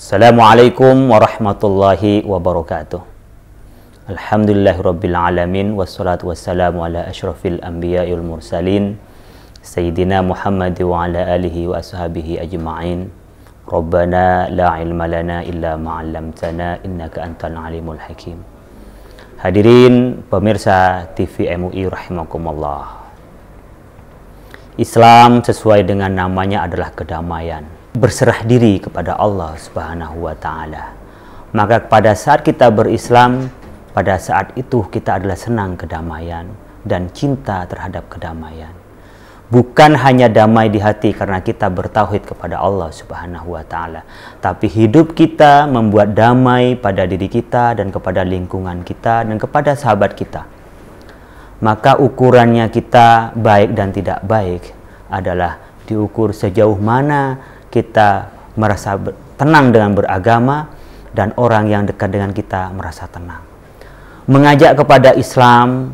Assalamualaikum warahmatullahi wabarakatuh. Alhamdulillahirabbil alamin wassalatu wassalamu ala asyrafil anbiya'i wal mursalin sayyidina Muhammad wa ala alihi wa ashabihi ajma'in. Rabbana la ilma lana illa ma 'allamtana innaka antal alimul hakim. Hadirin pemirsa TV MUI rahimakumullah. Islam sesuai dengan namanya adalah kedamaian. Berserah diri kepada Allah Subhanahu wa Ta'ala. Maka pada saat kita berislam, pada saat itu kita adalah senang kedamaian dan cinta terhadap kedamaian. Bukan hanya damai di hati karena kita bertauhid kepada Allah Subhanahu wa Ta'ala, tapi hidup kita membuat damai pada diri kita dan kepada lingkungan kita dan kepada sahabat kita. Maka ukurannya kita baik dan tidak baik adalah diukur sejauh mana kita merasa tenang dengan beragama dan orang yang dekat dengan kita merasa tenang. Mengajak kepada Islam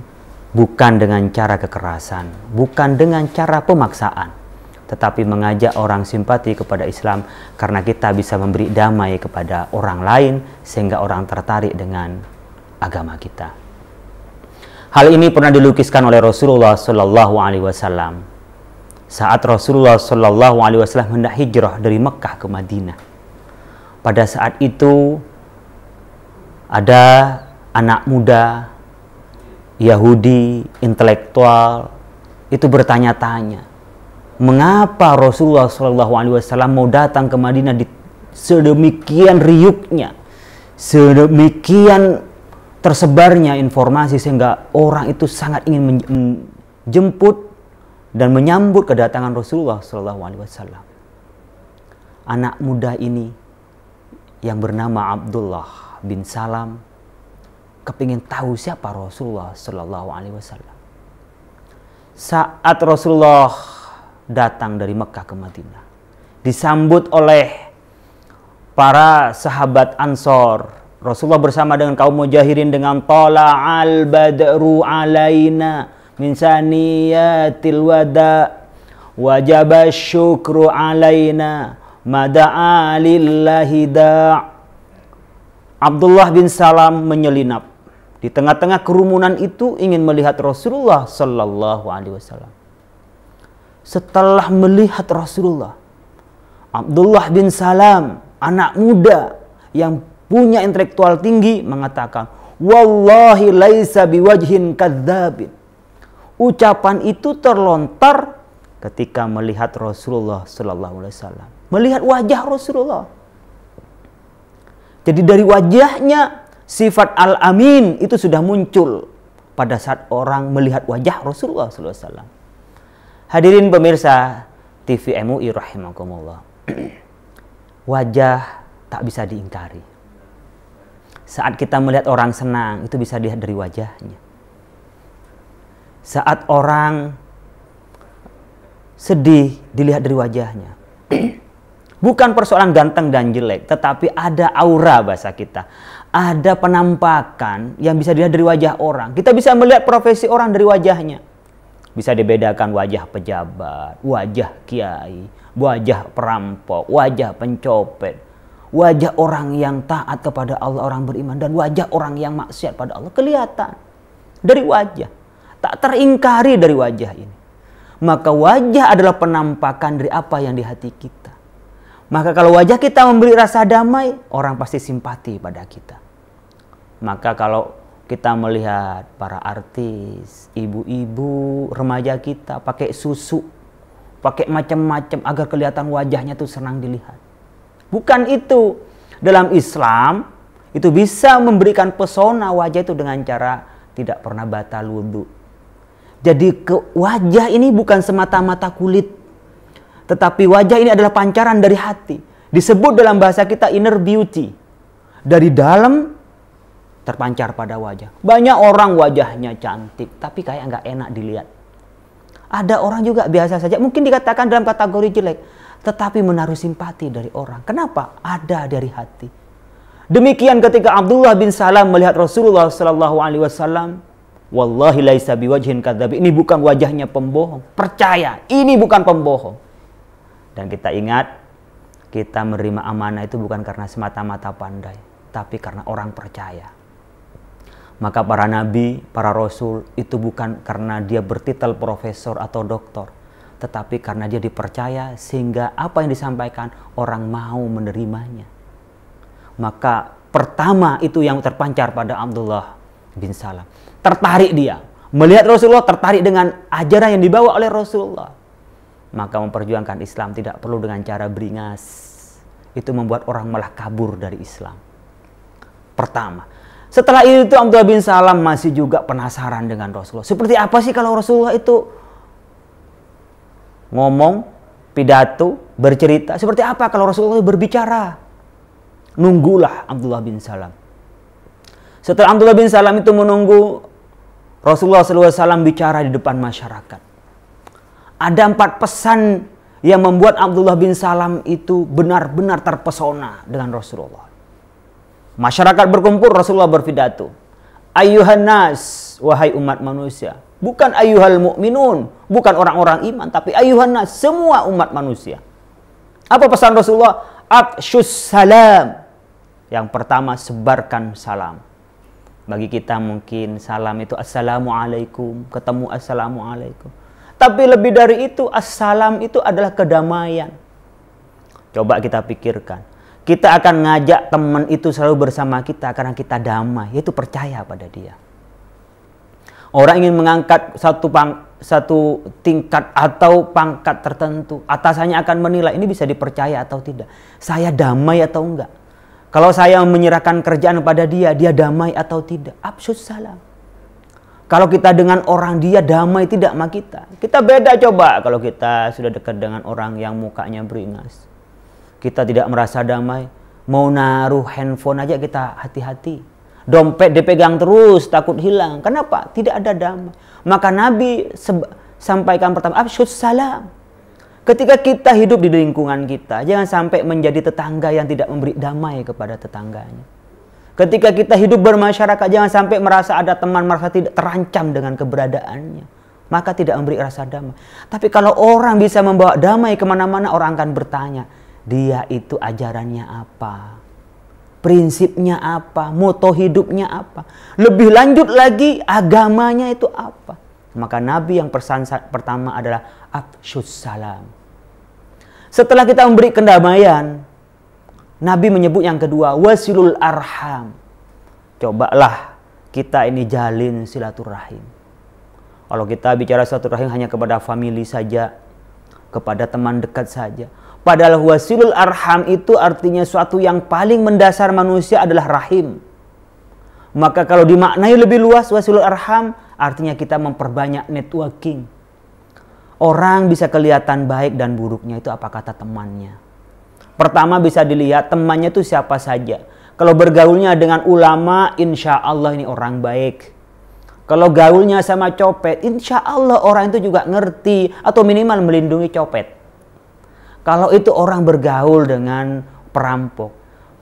bukan dengan cara kekerasan, bukan dengan cara pemaksaan, tetapi mengajak orang simpati kepada Islam karena kita bisa memberi damai kepada orang lain sehingga orang tertarik dengan agama kita. Hal ini pernah dilukiskan oleh Rasulullah Sallallahu Alaihi Wasallam saat Rasulullah Sallallahu Alaihi Wasallam hendak hijrah dari Mekah ke Madinah. Pada saat itu ada anak muda Yahudi intelektual itu bertanya-tanya, mengapa Rasulullah Sallallahu Alaihi Wasallam mau datang ke Madinah di sedemikian riuknya, sedemikian tersebarnya informasi sehingga orang itu sangat ingin menjemput dan menyambut kedatangan Rasulullah Sallallahu Alaihi Wasallam. Anak muda ini yang bernama Abdullah bin Salam kepingin tahu siapa Rasulullah Sallallahu Alaihi Wasallam. Saat Rasulullah datang dari Mekah ke Madinah, disambut oleh para sahabat Ansor. Rasulullah bersama dengan kaum mujahirin dengan tala'al badru alaina min saniyatil wada wajaba syukru alaina mada'a lillahi da'. Abdullah bin Salam menyelinap di tengah-tengah kerumunan itu ingin melihat Rasulullah Sallallahu Alaihi Wasallam. Setelah melihat Rasulullah, Abdullah bin Salam, anak muda yang punya intelektual tinggi, mengatakan, wallahi laisa biwajhin kadzabin. Ucapan itu terlontar ketika melihat Rasulullah Sallallahu Alaihi Wasallam, melihat wajah Rasulullah. Jadi dari wajahnya sifat al-amin itu sudah muncul pada saat orang melihat wajah Rasulullah Sallallahu Alaihi Wasallam. Hadirin pemirsa TV MUI rahimakumullah. Wajah tak bisa diingkari. Saat kita melihat orang senang itu bisa dilihat dari wajahnya. Saat orang sedih dilihat dari wajahnya. Bukan persoalan ganteng dan jelek, tetapi ada aura bahasa kita. Ada penampakan yang bisa dilihat dari wajah orang. Kita bisa melihat profesi orang dari wajahnya. Bisa dibedakan wajah pejabat, wajah kiai, wajah perampok, wajah pencopet, wajah orang yang taat kepada Allah, orang beriman, dan wajah orang yang maksiat pada Allah. Kelihatan dari wajah. Tak teringkari dari wajah ini. Maka wajah adalah penampakan dari apa yang di hati kita. Maka kalau wajah kita memberi rasa damai, orang pasti simpati pada kita. Maka kalau kita melihat para artis, ibu-ibu, remaja kita pakai susu, pakai macam-macam agar kelihatan wajahnya tuh senang dilihat. Bukan itu. Dalam Islam, itu bisa memberikan pesona wajah itu dengan cara tidak pernah batal wudhu. Jadi wajah ini bukan semata-mata kulit, tetapi wajah ini adalah pancaran dari hati. Disebut dalam bahasa kita inner beauty. Dari dalam terpancar pada wajah. Banyak orang wajahnya cantik, tapi kayak nggak enak dilihat. Ada orang juga biasa saja, mungkin dikatakan dalam kategori jelek, tetapi menaruh simpati dari orang. Kenapa? Ada dari hati. Demikian ketika Abdullah bin Salam melihat Rasulullah Sallallahu Alaihi Wasallam, wallahi laisa biwajhin kadzab. Ini bukan wajahnya pembohong. Percaya, ini bukan pembohong. Dan kita ingat Kita menerima amanah itu bukan karena semata-mata pandai, tapi karena orang percaya. Maka para nabi, para rasul itu bukan karena dia bertitel profesor atau doktor, tetapi karena dia dipercaya sehingga apa yang disampaikan orang mau menerimanya. Maka pertama itu yang terpancar pada Abdullah bin Salam. Tertarik dia. Melihat Rasulullah, tertarik dengan ajaran yang dibawa oleh Rasulullah. Maka memperjuangkan Islam tidak perlu dengan cara beringas. Itu membuat orang malah kabur dari Islam. Pertama. Setelah itu Abdullah bin Salam masih juga penasaran dengan Rasulullah. Seperti apa sih kalau Rasulullah itu ngomong, pidato, bercerita? Seperti apa kalau Rasulullah berbicara? Nunggulah Abdullah bin Salam. Setelah Abdullah bin Salam itu menunggu Rasulullah SAW bicara di depan masyarakat. Ada 4 pesan yang membuat Abdullah bin Salam itu benar-benar terpesona dengan Rasulullah. Masyarakat berkumpul, Rasulullah berpidato. Ayyuhan nas, wahai umat manusia. Bukan ayyuhal mu'minun, bukan orang-orang iman, tapi ayyuhan nas, semua umat manusia. Apa pesan Rasulullah? Afshus salam. Yang pertama, sebarkan salam. Bagi kita mungkin salam itu assalamualaikum, ketemu assalamualaikum. Tapi lebih dari itu, assalam itu adalah kedamaian. Coba kita pikirkan. Kita akan ngajak teman itu selalu bersama kita karena kita damai, yaitu percaya pada dia. Orang ingin mengangkat satu tingkat atau pangkat tertentu, atasannya akan menilai ini bisa dipercaya atau tidak. Saya damai atau enggak? Kalau saya menyerahkan kerjaan pada dia, dia damai atau tidak? Afshus salam. Kalau kita dengan orang dia damai tidak sama kita. Kita beda coba kalau kita sudah dekat dengan orang yang mukanya beringas. Kita tidak merasa damai. Mau naruh handphone aja kita hati-hati. Dompet dipegang terus, takut hilang. Kenapa? Tidak ada damai. Maka Nabi sampaikan pertama, afshus salam. Ketika kita hidup di lingkungan kita, jangan sampai menjadi tetangga yang tidak memberi damai kepada tetangganya. Ketika kita hidup bermasyarakat, jangan sampai merasa ada teman merasa tidak terancam dengan keberadaannya. Maka tidak memberi rasa damai. Tapi kalau orang bisa membawa damai kemana-mana, orang akan bertanya, dia itu ajarannya apa? Prinsipnya apa? Moto hidupnya apa? Lebih lanjut lagi, agamanya itu apa? Maka Nabi yang pesan pertama adalah afshus salam. Setelah kita memberi kedamaian, Nabi menyebut yang kedua, wasilul arham. Cobalah kita ini jalin silaturahim. Kalau kita bicara silaturahim hanya kepada famili saja, kepada teman dekat saja. Padahal wasilul arham itu artinya suatu yang paling mendasar manusia adalah rahim. Maka kalau dimaknai lebih luas wasilul arham artinya kita memperbanyak networking. Orang bisa kelihatan baik dan buruknya itu apa kata temannya. Pertama bisa dilihat temannya itu siapa saja. Kalau bergaulnya dengan ulama, insya Allah ini orang baik. Kalau gaulnya sama copet, insya Allah orang itu juga ngerti atau minimal melindungi copet. Kalau itu orang bergaul dengan perampok,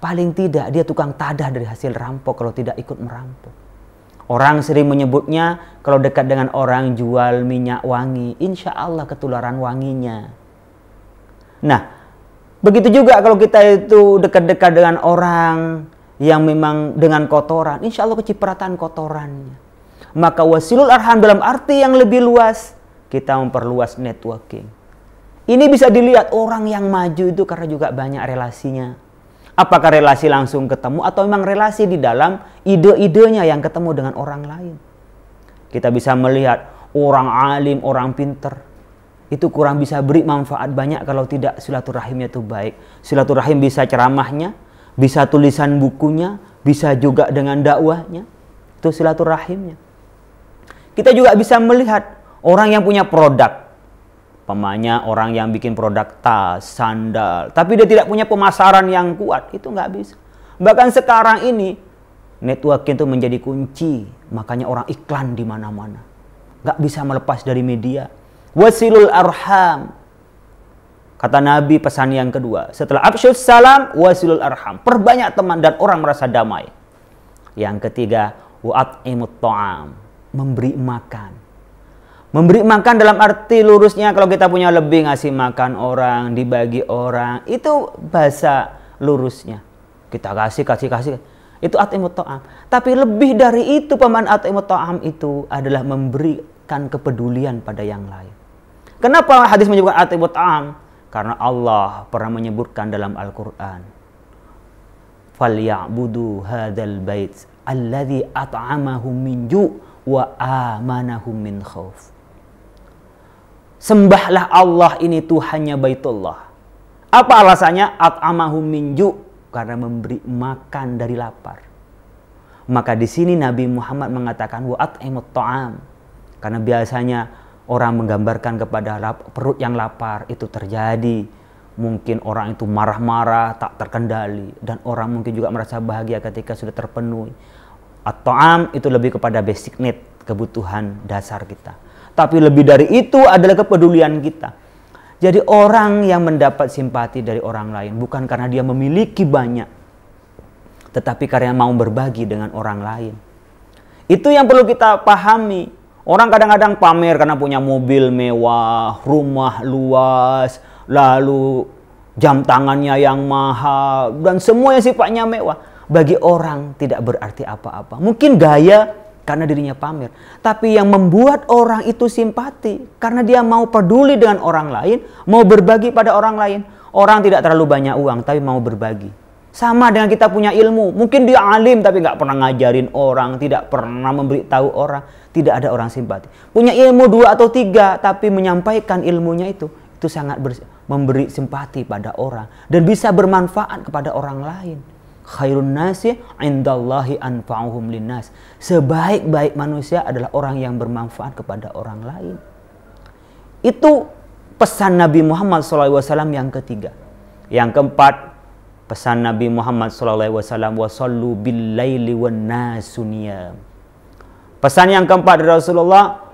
paling tidak dia tukang tadah dari hasil rampok kalau tidak ikut merampok. Orang sering menyebutnya kalau dekat dengan orang jual minyak wangi, insya Allah ketularan wanginya. Nah, begitu juga kalau kita itu dekat-dekat dengan orang yang memang dengan kotoran, insya Allah kecipratan kotorannya. Maka wasilul arham dalam arti yang lebih luas, kita memperluas networking. Ini bisa dilihat orang yang maju itu karena juga banyak relasinya. Apakah relasi langsung ketemu atau memang relasi di dalam ide-idenya yang ketemu dengan orang lain. Kita bisa melihat orang alim, orang pinter. Itu kurang bisa beri manfaat banyak kalau tidak silaturahimnya itu baik. Silaturahim bisa ceramahnya, bisa tulisan bukunya, bisa juga dengan dakwahnya. Itu silaturahimnya. Kita juga bisa melihat orang yang punya produk. Pemanya orang yang bikin produk tas, sandal, tapi dia tidak punya pemasaran yang kuat, itu nggak bisa. Bahkan sekarang ini networking itu menjadi kunci, makanya orang iklan di mana-mana, nggak bisa melepas dari media. Wasilul arham, kata Nabi pesan yang kedua, setelah afshus salam, wasilul arham, perbanyak teman dan orang merasa damai. Yang ketiga, wa'at'imut ta'am, memberi makan. Memberi makan dalam arti lurusnya kalau kita punya lebih ngasih makan orang, dibagi orang, itu bahasa lurusnya. Kita kasih. Itu at'imut ta'am. Tapi lebih dari itu pemahaman at'imut ta'am itu adalah memberikan kepedulian pada yang lain. Kenapa hadis menyebutkan at'imut ta'am? Karena Allah pernah menyebutkan dalam Al-Qur'an, "Falyabudu hadzal bait alladzi at'amahum min ju' wa amanahum min khauf." Sembahlah Allah, ini Tuhannya Baitullah. Apa alasannya? At'amahum min ju', karena memberi makan dari lapar. Maka di sini Nabi Muhammad mengatakan wa at'imut ta'am, karena biasanya orang menggambarkan kepada perut yang lapar itu terjadi. Mungkin orang itu marah-marah, tak terkendali, dan orang mungkin juga merasa bahagia ketika sudah terpenuhi. At-ta'am itu lebih kepada basic need, kebutuhan dasar kita. Tapi lebih dari itu adalah kepedulian kita. Jadi orang yang mendapat simpati dari orang lain bukan karena dia memiliki banyak, tetapi karena mau berbagi dengan orang lain. Itu yang perlu kita pahami. Orang kadang-kadang pamer karena punya mobil mewah, rumah luas, lalu jam tangannya yang mahal, dan semua yang sifatnya mewah. Bagi orang tidak berarti apa-apa. Mungkin gaya karena dirinya pamer. Tapi yang membuat orang itu simpati karena dia mau peduli dengan orang lain, mau berbagi pada orang lain. Orang tidak terlalu banyak uang tapi mau berbagi. Sama dengan kita punya ilmu. Mungkin dia alim tapi nggak pernah ngajarin orang, tidak pernah memberitahu orang. Tidak ada orang simpati. Punya ilmu 2 atau 3 tapi menyampaikan ilmunya itu sangat memberi simpati pada orang dan bisa bermanfaat kepada orang lain. Khairun nasi indallahi anfa'uhum linnas. Sebaik-baik manusia adalah orang yang bermanfaat kepada orang lain. Itu pesan Nabi Muhammad SAW yang ketiga. Yang keempat, pesan Nabi Muhammad SAW, wasallu bil laili wan nasu niyam. Pesan yang keempat dari Rasulullah,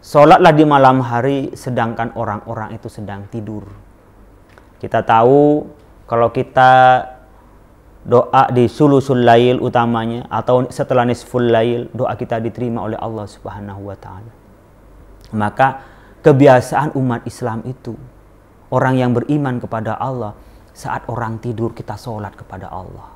sholatlah di malam hari sedangkan orang-orang itu sedang tidur. Kita tahu kalau kita doa di sulusul lail utamanya atau setelah nisful lail, doa kita diterima oleh Allah Subhanahu wa taala. Maka kebiasaan umat Islam itu, orang yang beriman kepada Allah, saat orang tidur kita sholat kepada Allah.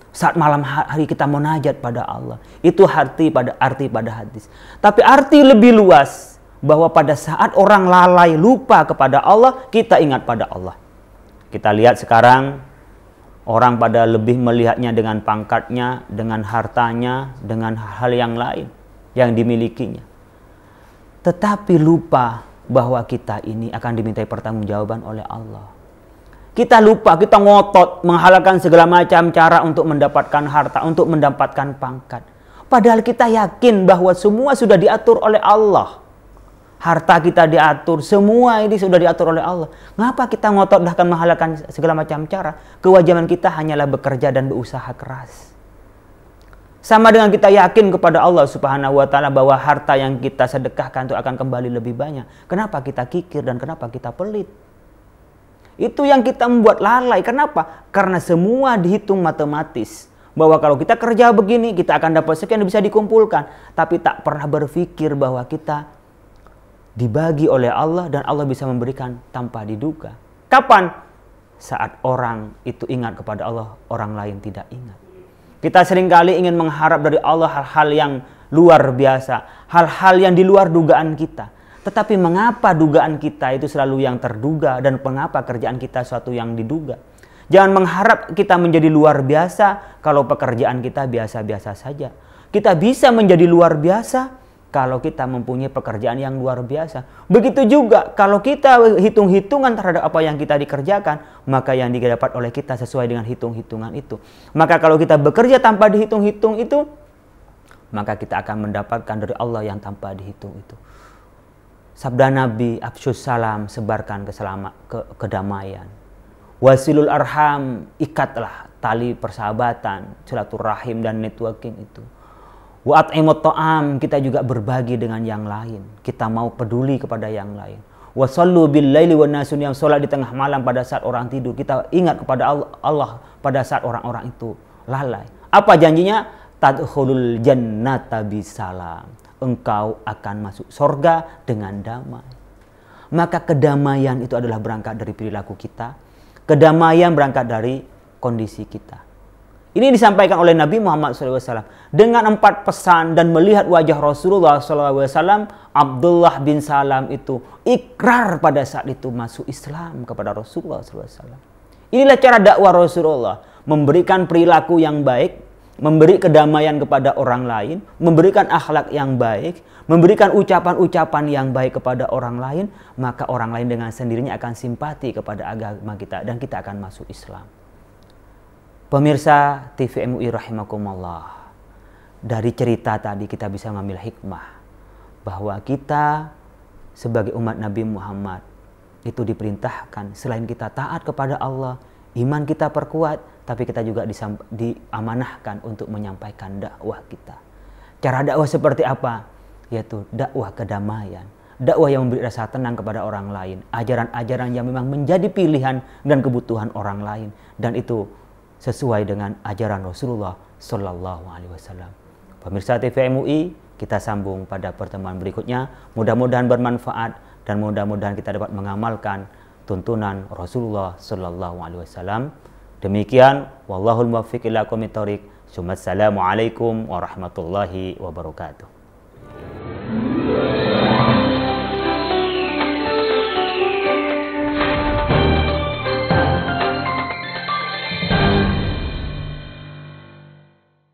Saat malam hari kita munajat pada Allah. Itu arti pada hadis. Tapi arti lebih luas, bahwa pada saat orang lalai lupa kepada Allah, kita ingat pada Allah. Kita lihat sekarang orang pada lebih melihatnya dengan pangkatnya, dengan hartanya, dengan hal yang lain yang dimilikinya. Tetapi lupa bahwa kita ini akan dimintai pertanggungjawaban oleh Allah. Kita lupa, kita ngotot menghalalkan segala macam cara untuk mendapatkan harta, untuk mendapatkan pangkat. Padahal kita yakin bahwa semua sudah diatur oleh Allah. Harta kita diatur, semua ini sudah diatur oleh Allah. Mengapa kita ngotot bahkan menghalalkan segala macam cara? Kewajiban kita hanyalah bekerja dan berusaha keras. Sama dengan kita yakin kepada Allah Subhanahu wa taala bahwa harta yang kita sedekahkan itu akan kembali lebih banyak. Kenapa kita kikir dan kenapa kita pelit? Itu yang kita membuat lalai. Kenapa? Karena semua dihitung matematis. Bahwa kalau kita kerja begini, kita akan dapat sekian bisa dikumpulkan. Tapi tak pernah berpikir bahwa kita dibagi oleh Allah dan Allah bisa memberikan tanpa diduga. Kapan? Saat orang itu ingat kepada Allah, orang lain tidak ingat. Kita seringkali ingin mengharap dari Allah hal-hal yang luar biasa, hal-hal yang di luar dugaan kita. Tetapi mengapa dugaan kita itu selalu yang terduga dan mengapa kerjaan kita suatu yang diduga? Jangan mengharap kita menjadi luar biasa kalau pekerjaan kita biasa-biasa saja. Kita bisa menjadi luar biasa kalau kita mempunyai pekerjaan yang luar biasa. Begitu juga kalau kita hitung-hitungan terhadap apa yang kita dikerjakan, maka yang didapat oleh kita sesuai dengan hitung-hitungan itu. Maka kalau kita bekerja tanpa dihitung-hitung itu, maka kita akan mendapatkan dari Allah yang tanpa dihitung itu. Sabda Nabi, Afsyus salam, sebarkan kedamaian. Wasilul arham, ikatlah tali persahabatan, silaturahim dan networking itu. Wa at'imut ta'am, kita juga berbagi dengan yang lain. Kita mau peduli kepada yang lain. Wa sallu bil laili wan nasu niyam, salat di tengah malam pada saat orang tidur. Kita ingat kepada Allah pada saat orang-orang itu lalai. Apa janjinya? Tadkhulul jannata bisalam. engkau akan masuk surga dengan damai. Maka kedamaian itu adalah berangkat dari perilaku kita. Kedamaian berangkat dari kondisi kita. Ini disampaikan oleh Nabi Muhammad SAW. Dengan 4 pesan dan melihat wajah Rasulullah SAW, Abdullah bin Salam itu ikrar pada saat itu masuk Islam kepada Rasulullah SAW. Inilah cara dakwah Rasulullah. Memberikan perilaku yang baik, memberi kedamaian kepada orang lain, memberikan akhlak yang baik, memberikan ucapan-ucapan yang baik kepada orang lain, maka orang lain dengan sendirinya akan simpati kepada agama kita dan kita akan masuk Islam. Pemirsa TV MUI rahimakumullah, dari cerita tadi kita bisa mengambil hikmah bahwa kita sebagai umat Nabi Muhammad itu diperintahkan selain kita taat kepada Allah, iman kita perkuat, tapi kita juga diamanahkan untuk menyampaikan dakwah kita. Cara dakwah seperti apa? Yaitu dakwah kedamaian, dakwah yang memberi rasa tenang kepada orang lain, ajaran-ajaran yang memang menjadi pilihan dan kebutuhan orang lain, dan itu sesuai dengan ajaran Rasulullah Sallallahu Alaihi Wasallam. Pemirsa TV MUI, kita sambung pada pertemuan berikutnya. Mudah-mudahan bermanfaat dan mudah-mudahan kita dapat mengamalkan tuntunan Rasulullah Sallallahu Alaihi Wasallam. Demikian, wallahul muwaffiq ila aqwamit thoriq. Assalamualaikum warahmatullahi wabarakatuh.